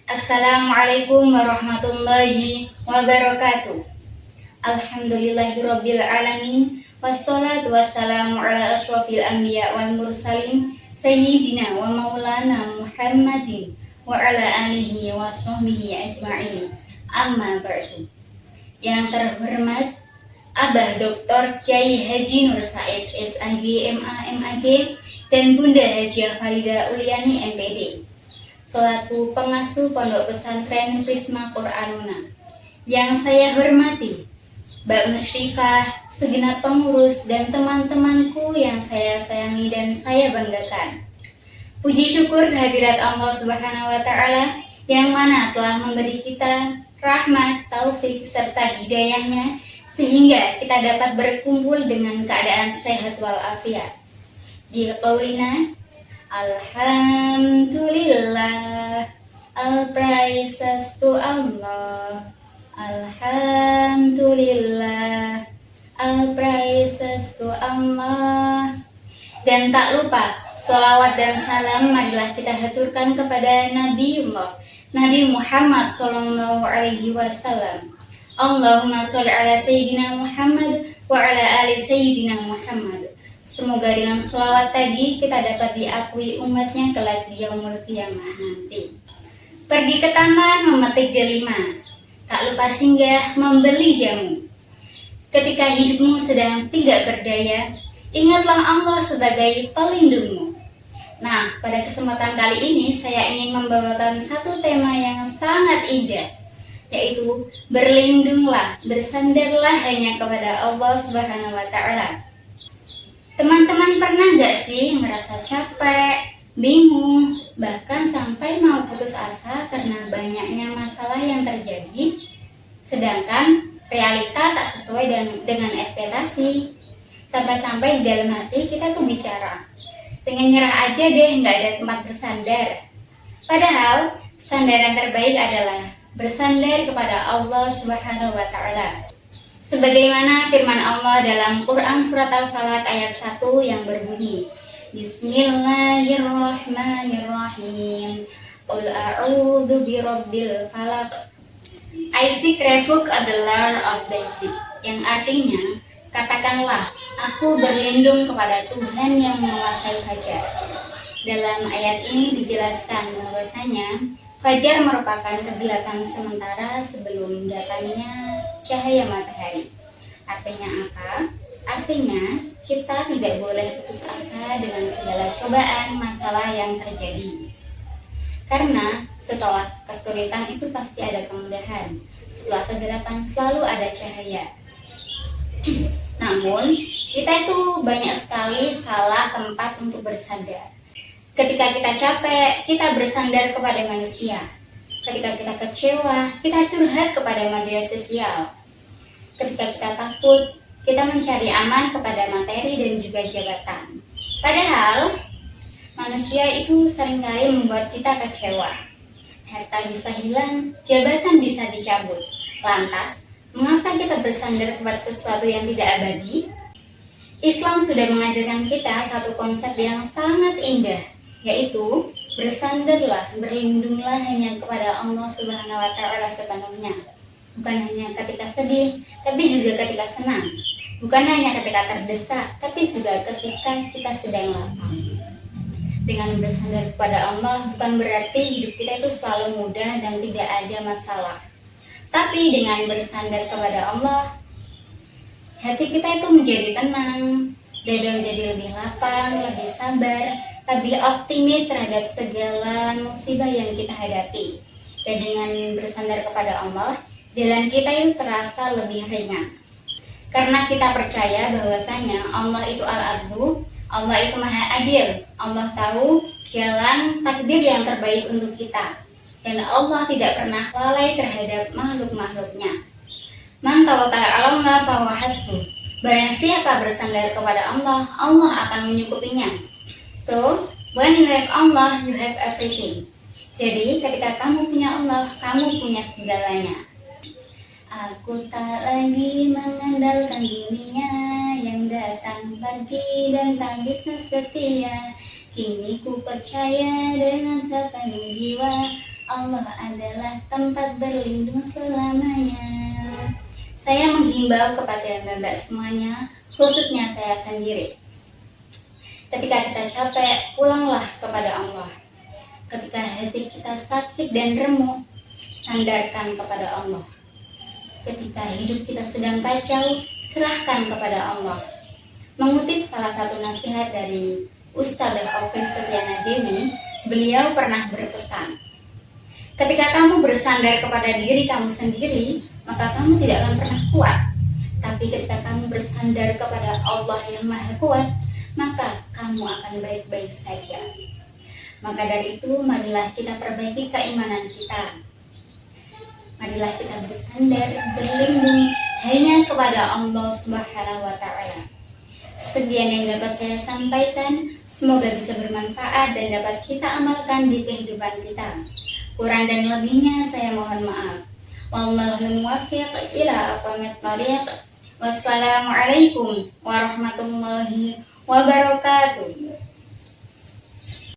Assalamualaikum warahmatullahi wabarakatuh. Alhamdulillahirabbil alamin. Wassalatu wassalamu ala asyrofil anbiya wal mursalin sayyidina wa maulana Muhammadin wa ala alihi wa sahbihi ajma'in. Amma ba'du. Yang terhormat Abah Dr. Kiai Haji Nur Said SAG MA MAG dan Bunda Hajiah Farida Uliani MPD selaku pengasuh Pondok Pesantren Prisma Qur'anuna. Yang saya hormati Mbak Musyrifah, segenap pengurus dan teman-temanku yang saya sayangi dan saya banggakan. Puji syukur kehadirat Allah Subhanahu wa taala yang mana telah memberi kita rahmat, taufik serta hidayahnya sehingga kita dapat berkumpul dengan keadaan sehat walafiat. Di qaulina Alhamdulillah, all praises to Allah. Alhamdulillah, all praises to Allah. Dan tak lupa, sholawat dan salam marilah kita haturkan kepada Nabi Muhammad Sallallahu Alaihi Wasallam. Allahumma sholli ala Sayyidina Muhammad wa ala ali Sayyidina Muhammad. Semoga dengan sholawat tadi kita dapat diakui umatnya kelak di yaumul qiyamah nanti. Pergi ke taman memetik delima, tak lupa singgah membeli jamu. Ketika hidupmu sedang tidak berdaya, ingatlah Allah sebagai pelindungmu. Nah, pada kesempatan kali ini saya ingin membawakan satu tema yang sangat indah, yaitu berlindunglah, bersandarlah hanya kepada Allah Subhanahu wa taala. Teman-teman pernah gak sih merasa capek, bingung, bahkan sampai mau putus asa karena banyaknya masalah yang terjadi, sedangkan realita tak sesuai dengan ekspektasi. Sampai-sampai di dalam hati kita tuh bicara, pengen nyerah aja deh, gak ada tempat bersandar. Padahal sandaran terbaik adalah bersandar kepada Allah Subhanahu wa taala. Sebagaimana firman Allah dalam Quran surat Al-Falaq ayat 1 yang berbunyi, Bismillahirrahmanirrahim. Qul a'udzu birabbil falaq. I seek refuge of the Lord of David. Yang artinya, katakanlah, aku berlindung kepada Tuhan yang menguasai fajar. Dalam ayat ini dijelaskan bahwasanya fajar merupakan kegelapan sementara sebelum datangnya cahaya matahari. Artinya apa? Artinya kita tidak boleh putus asa dengan segala cobaan masalah yang terjadi. Karena setelah kesulitan itu pasti ada kemudahan. Setelah kegelapan selalu ada cahaya. Namun, kita itu banyak sekali salah tempat untuk bersandar. Ketika kita capek, kita bersandar kepada manusia. Ketika kita kecewa, kita curhat kepada media sosial. Ketika kita takut, kita mencari aman kepada materi dan juga jabatan. Padahal, manusia itu seringkali membuat kita kecewa. Harta bisa hilang, jabatan bisa dicabut. Lantas, mengapa kita bersandar kepada sesuatu yang tidak abadi? Islam sudah mengajarkan kita satu konsep yang sangat indah, yaitu bersandarlah, berlindunglah hanya kepada Allah Subhanahu wa taala sepenuhnya. Bukan hanya ketika sedih, tapi juga ketika senang. Bukan hanya ketika terdesak, tapi juga ketika kita sedang lapang. Dengan bersandar kepada Allah bukan berarti hidup kita itu selalu mudah dan tidak ada masalah. Tapi dengan bersandar kepada Allah, hati kita itu menjadi tenang, dada menjadi lebih lapang, lebih sabar, lebih optimis terhadap segala musibah yang kita hadapi. Dan dengan bersandar kepada Allah, jalan kita itu terasa lebih ringan. Karena kita percaya bahwasanya Allah itu Al-Adlu, Allah itu Maha Adil. Allah tahu jalan takdir yang terbaik untuk kita. Dan Allah tidak pernah lalai terhadap makhluk-makhluknya. Man tawakkala 'ala Allah fa huwa hasbuh. Barang siapa bersandar kepada Allah, Allah akan menyukupinya. So, when you have Allah, you have everything. Jadi, ketika kamu punya Allah, kamu punya segalanya. Aku tak lagi mengandalkan dunia yang datang pergi dan tak bisa setia. Kini ku percaya dengan sepenuh jiwa Allah adalah tempat berlindung selamanya. Saya menghimbau kepada Mbak semuanya, khususnya saya sendiri. Ketika kita capek, pulanglah kepada Allah. Ketika hati kita sakit dan remuk, sandarkan kepada Allah. Ketika hidup kita sedang kacau, serahkan kepada Allah. Mengutip salah satu nasihat dari Ustadzah Oki Setiana Dewi, beliau pernah berpesan, ketika kamu bersandar kepada diri kamu sendiri, maka kamu tidak akan pernah kuat. Tapi ketika kamu bersandar kepada Allah yang Maha Kuat, maka kamu akan baik-baik saja. Maka dari itu, marilah kita perbaiki keimanan kita. Marilah kita bersandar, berlindung hanya kepada Allah Subhanahu wa Ta'ala. Sekian yang dapat saya sampaikan, semoga bisa bermanfaat dan dapat kita amalkan di kehidupan kita. Kurang dan lebihnya saya mohon maaf. Wallahul muwaffiq ila aqwamit thoriq. Wassalamualaikum warahmatullahi wabarakatuh.